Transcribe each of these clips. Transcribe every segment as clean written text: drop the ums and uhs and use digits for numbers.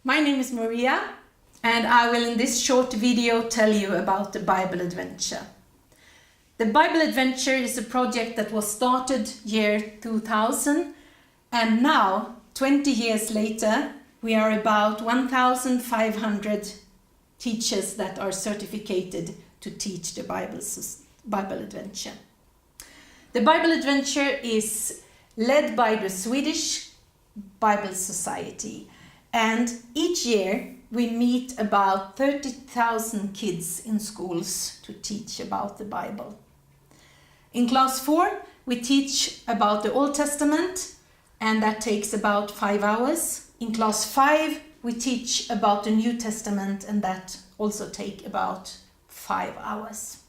My name is Maria, and I will in this short video tell you about the Bible Adventure. The Bible Adventure is a project that was started year 2000, and now, 20 years later, we are about 1,500 teachers that are certificated to teach the Bible Adventure. The Bible Adventure is led by the Swedish Bible Society, and each year we meet about 30,000 kids in schools to teach about the Bible. In class 4 we teach about the Old Testament, and that takes about 5 hours. In class 5 we teach about the New Testament, and that also takes about 5 hours.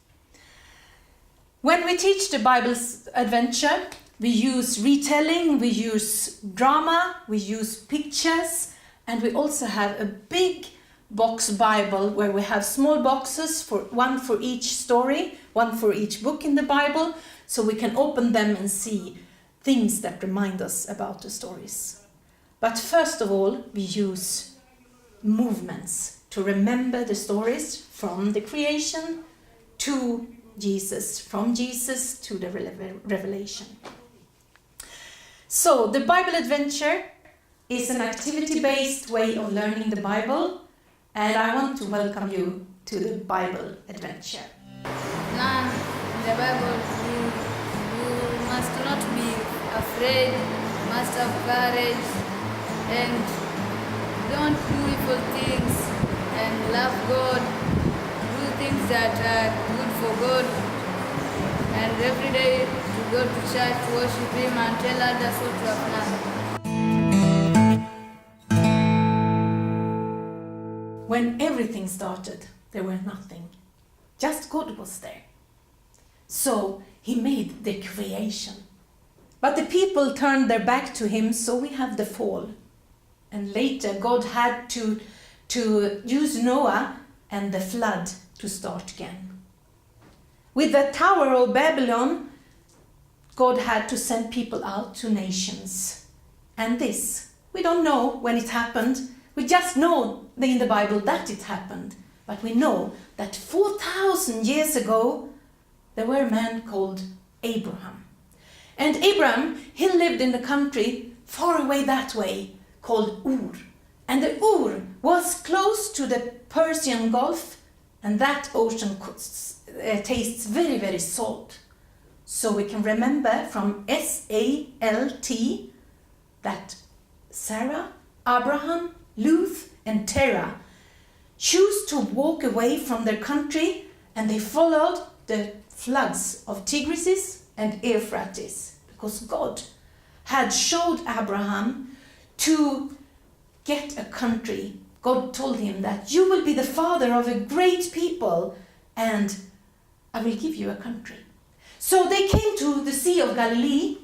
When we teach the Bible's Adventure, we use retelling, we use drama, we use pictures, and we also have a big box Bible where we have small boxes, one for each story, one for each book in the Bible, so we can open them and see things that remind us about the stories. But first of all, we use movements to remember the stories from the creation to Jesus, from Jesus to the Revelation. So the Bible Adventure is an activity-based way of learning the Bible, and I want to welcome you to the Bible Adventure. Learn the Bible. You must not be afraid, must have courage, and don't do evil things, and love God, do things that are good for God, and every day to go to church, worship Him, and tell others what you have learned. When everything started, there were nothing. Just God was there. So He made the creation. But the people turned their back to Him, so we have the fall. And later God had to use Noah and the flood to start again. With the Tower of Babylon, God had to send people out to nations. And this, we don't know when it happened. We just know in the Bible that it happened. But we know that 4,000 years ago, there were a man called Abraham. And Abraham, he lived in the country far away that way, called Ur. And the Ur was close to the Persian Gulf, and that ocean tastes very, very salt. So we can remember from SALT that Sarah, Abraham, Luth and Terah choose to walk away from their country, and they followed the floods of Tigris and Euphrates, because God had showed Abraham to get a country. God told him that you will be the father of a great people, and I will give you a country. So they came to the Sea of Galilee,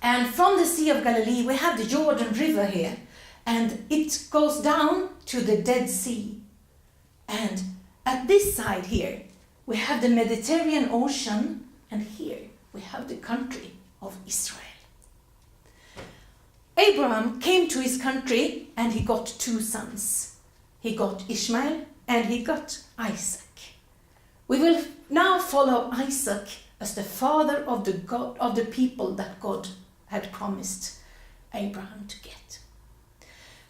and from the Sea of Galilee we have the Jordan River here, and it goes down to the Dead Sea. And at this side here we have the Mediterranean Ocean, and here we have the country of Israel. Abraham came to his country and he got 2 sons. He got Ishmael and he got Isaac. We will now follow Isaac as the father of the people that God had promised Abraham to get.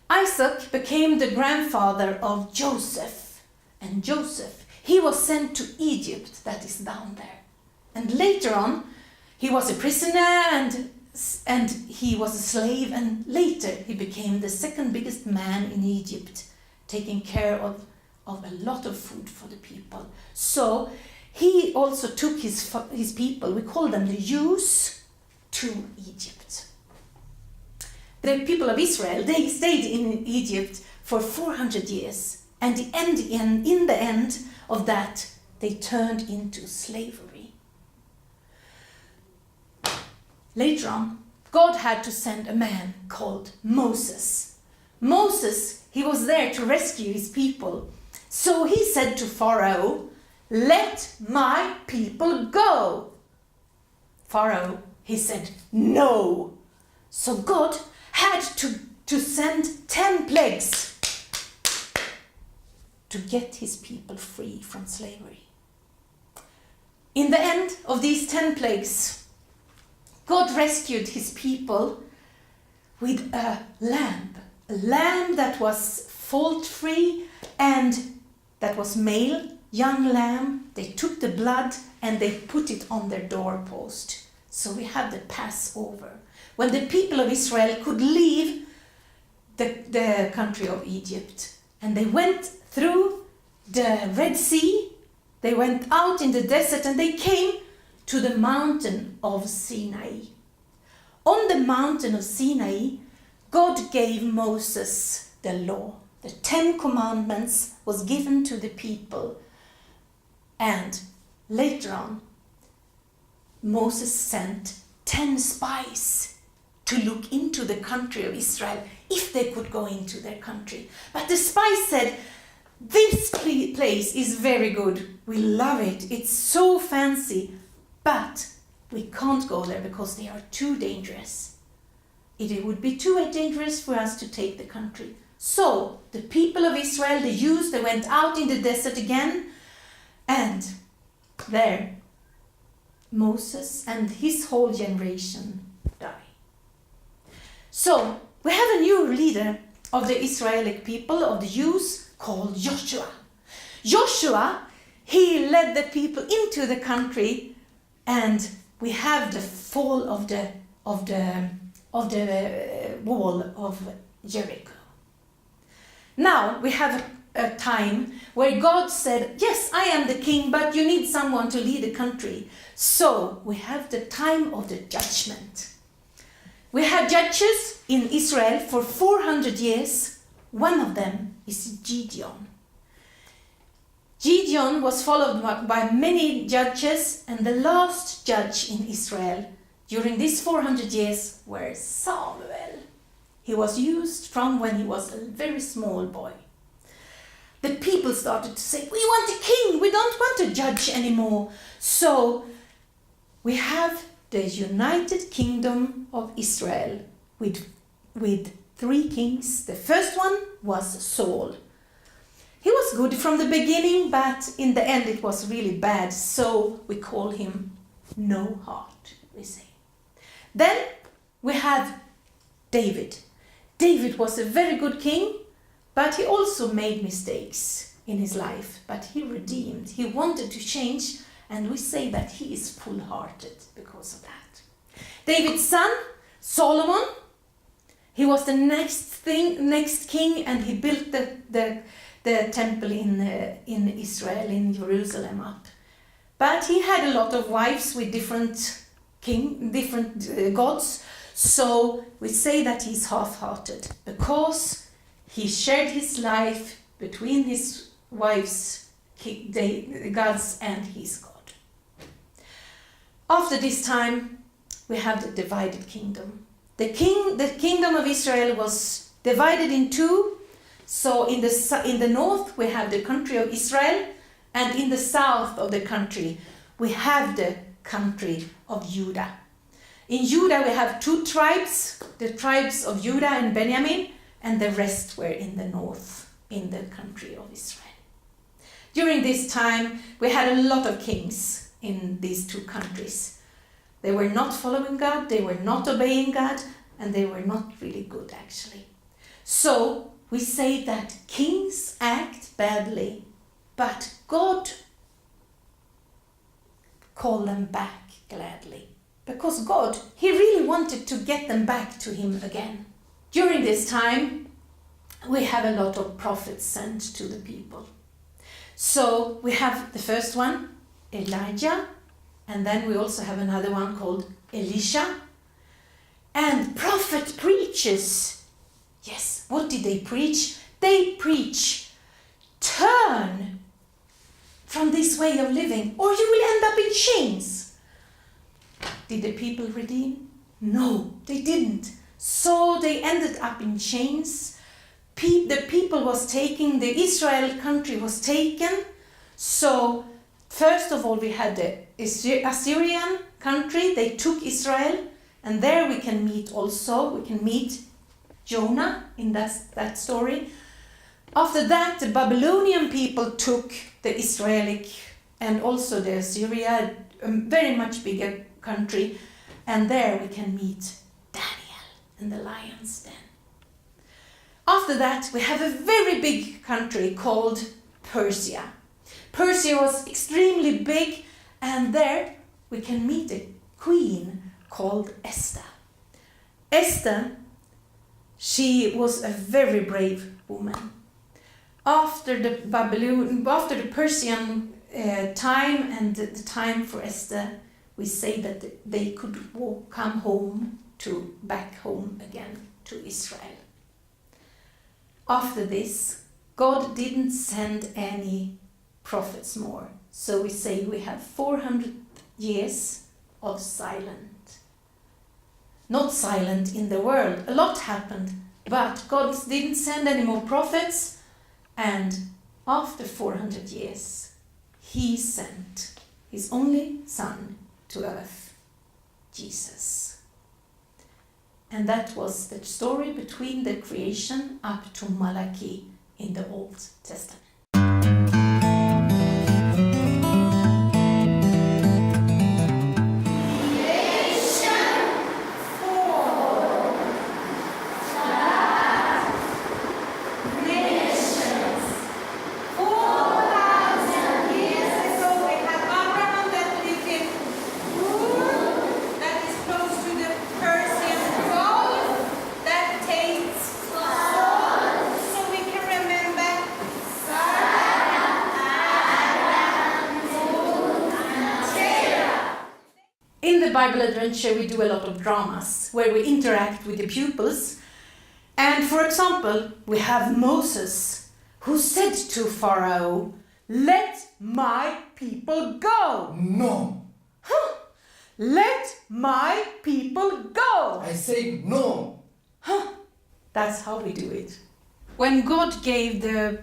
Isaac became the grandfather of Joseph, and Joseph, he was sent to Egypt, that is down there. And later on, he was a prisoner and he was a slave, and later he became the second biggest man in Egypt, taking care of a lot of food for the people. So he also took his people, we call them the Jews, to Egypt. The people of Israel, they stayed in Egypt for 400 years, and in the end of that, they turned into slavery. Later on, God had to send a man called Moses. Moses, he was there to rescue his people. So he said to Pharaoh, "Let my people go." Pharaoh, he said, "No." So God had to to send 10 plagues to get his people free from slavery. In the end of these 10 plagues, God rescued his people with a lamb that was fault-free and that was male, young lamb. They took the blood and they put it on their doorpost. So we have the Passover, when the people of Israel could leave the country of Egypt. And they went through the Red Sea, they went out in the desert, and they came to the mountain of Sinai. On the mountain of Sinai, God gave Moses the law. The 10 commandments was given to the people. And later on, Moses sent 10 spies to look into the country of Israel, if they could go into their country. But the spies said, this place is very good. We love it. It's so fancy. But we can't go there because they are too dangerous. It would be too dangerous for us to take the country. So the people of Israel, the Jews, they went out in the desert again. And there, Moses and his whole generation die. So we have a new leader of the Israeli people, of the Jews, called Joshua. Joshua, he led the people into the country, and we have the fall of the wall of Jericho. Now we have a time where God said, yes, I am the king, but you need someone to lead the country. So we have the time of the judgment. We have judges in Israel for 400 years. One of them is Gideon. Gideon was followed by many judges, and the last judge in Israel during these 400 years was Samuel. He was used from when he was a very small boy. The people started to say, we want a king, we don't want a judge anymore. So we have the United Kingdom of Israel with 3 kings. The first one was Saul. He was good from the beginning, but in the end it was really bad, so we call him No Heart, we say. Then we have David. David was a very good king, but he also made mistakes in his life, but he redeemed. He wanted to change, and we say that he is full-hearted because of that. David's son, Solomon, he was the next king, and he built the temple in Israel, in Jerusalem up. But he had a lot of wives with different gods, so we say that he's half-hearted because he shared his life between his wives' gods and his God. After this time, we have the divided kingdom. The kingdom of Israel was divided in 2. So in the north, we have the country of Israel, and in the south of the country, we have the country of Judah. In Judah, we have 2 tribes, the tribes of Judah and Benjamin, and the rest were in the north, in the country of Israel. During this time, we had a lot of kings in these 2 countries. They were not following God, they were not obeying God, and they were not really good, actually. So we say that kings act badly, but God called them back gladly. Because God, he really wanted to get them back to him again. During this time, we have a lot of prophets sent to the people. So we have the first one, Elijah, and then we also have another one called Elisha. And prophet preaches. Yes, what did they preach? They preach, turn from this way of living, or you will end up in chains. Did the people redeem? No, they didn't. So they ended up in chains. The people was taken, the Israel country was taken. So first of all, we had the Assyrian country. They took Israel, and there we can meet also. We can meet Jonah in that story. After that, the Babylonian people took the Israeli and also the Syria, a very much bigger country, and there we can meet Daniel in the lion's den. After that, we have a very big country called Persia. Persia was extremely big, and there we can meet a queen called Esther. Esther, she was a very brave woman. After the Persian time and the time for Esther, we say that they could come back home again to Israel. After this, God didn't send any prophets more. So we say we have 400 years of silent. Not silent in the world. A lot happened, but God didn't send any more prophets. And after 400 years, he sent his only son to earth, Jesus. And that was the story between the creation up to Malachi in the Old Testament. In the Bible Adventure, we do a lot of dramas where we interact with the pupils. And for example, we have Moses, who said to Pharaoh, "Let my people go." No. Huh. Let my people go. I say no. Huh. That's how we do it. When God gave the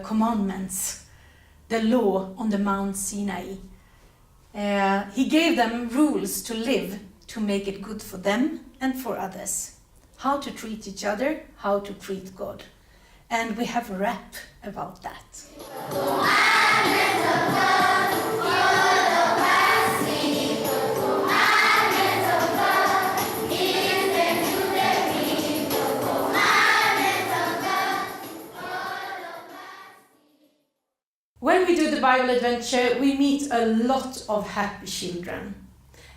commandments, the law on the Mount Sinai, he gave them rules to live, to make it good for them and for others. How to treat each other, how to treat God. And we have a rap about that. When we do the Bible Adventure, we meet a lot of happy children.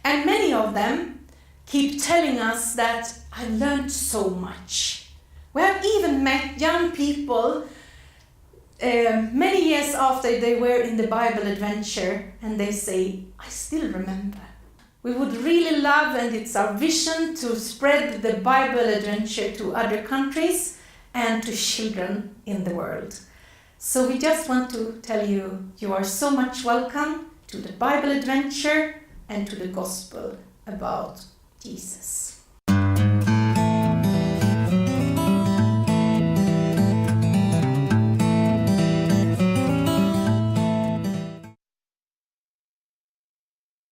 And many of them keep telling us that I learned so much. We have even met young people many years after they were in the Bible Adventure, and they say, I still remember. We would really love, and it's our vision, to spread the Bible Adventure to other countries and to children in the world. So we just want to tell you, you are so much welcome to the Bible Adventure and to the Gospel about Jesus.